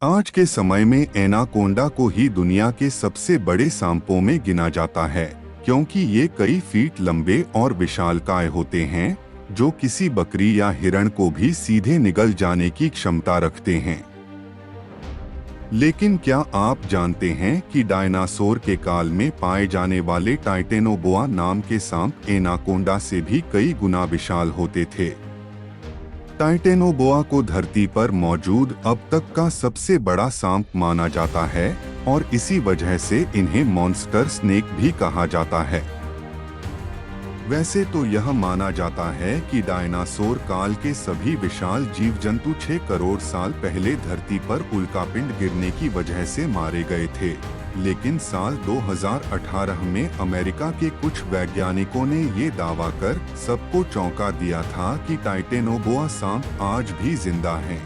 आज के समय में एनाकोंडा को ही दुनिया के सबसे बड़े सांपों में गिना जाता है, क्योंकि ये कई फीट लंबे और विशालकाय होते हैं, जो किसी बकरी या हिरण को भी सीधे निगल जाने की क्षमता रखते हैं। लेकिन क्या आप जानते हैं कि डायनासोर के काल में पाए जाने वाले टाइटेनोबोआ नाम के सांप एनाकोंडा से भी कई गुना विशाल होते थे। टाइटेनोबोआ को धरती पर मौजूद अब तक का सबसे बड़ा सांप माना जाता है और इसी वजह से इन्हें मॉन्स्टर स्नेक भी कहा जाता है। वैसे तो यह माना जाता है कि डायनासोर काल के सभी विशाल जीव जंतु 6 करोड़ साल पहले धरती पर उल्कापिंड गिरने की वजह से मारे गए थे, लेकिन साल 2018 में अमेरिका के कुछ वैज्ञानिकों ने ये दावा कर सबको चौंका दिया था कि टाइटेनोबोआ सांप आज भी जिंदा है।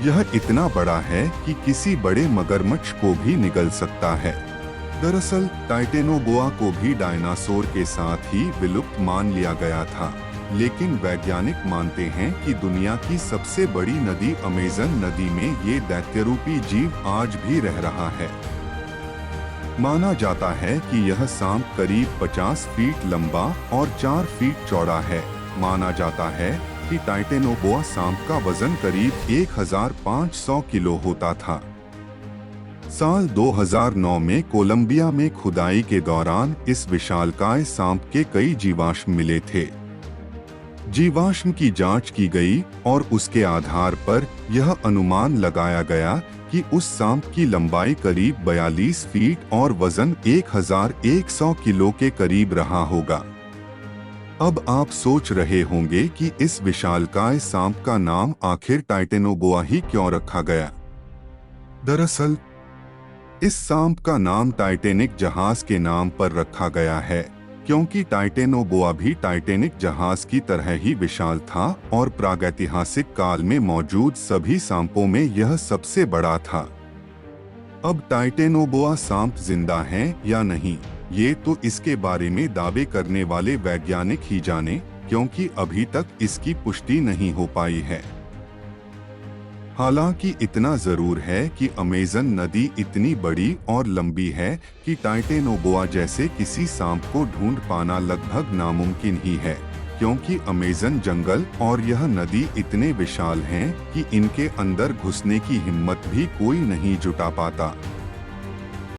यह इतना बड़ा है कि किसी बड़े मगरमच्छ को भी निगल सकता है। दरअसल टाइटेनोबोआ को भी डायनासोर के साथ ही विलुप्त मान लिया गया था, लेकिन वैज्ञानिक मानते हैं कि दुनिया की सबसे बड़ी नदी अमेज़न नदी में ये दैत्यरूपी जीव आज भी रह रहा है। माना जाता है कि यह सांप करीब 50 फीट लंबा और 4 फीट चौड़ा है। माना जाता है कि टाइटेनोबोआ सांप का वजन करीब 1500 किलो होता था। साल 2009 में कोलंबिया में खुदाई के दौरान इस विशालकाय सांप के कई जीवाश्म मिले थे। जीवाश्म की जांच की गई और उसके आधार पर यह अनुमान लगाया गया कि उस सांप की लंबाई करीब 42 फीट और वजन 1100 किलो के करीब रहा होगा। अब आप सोच रहे होंगे कि इस विशालकाय सांप का नाम आखिर टाइटेनोबोआ ही क्यों रखा गया। दरअसल इस सांप का नाम टाइटैनिक जहाज के नाम पर रखा गया है, क्योंकि टाइटेनोबोआ भी टाइटैनिक जहाज की तरह ही विशाल था और प्रागैतिहासिक काल में मौजूद सभी सांपों में यह सबसे बड़ा था। अब टाइटेनोबोआ सांप जिंदा है या नहीं, ये तो इसके बारे में दावे करने वाले वैज्ञानिक ही जाने, क्योंकि अभी तक इसकी पुष्टि नहीं हो पाई है। हालांकि इतना जरूर है कि अमेज़न नदी इतनी बड़ी और लंबी है कि टाइटेनोबोआ जैसे किसी सांप को ढूंढ पाना लगभग नामुमकिन ही है, क्योंकि अमेज़न जंगल और यह नदी इतने विशाल हैं कि इनके अंदर घुसने की हिम्मत भी कोई नहीं जुटा पाता।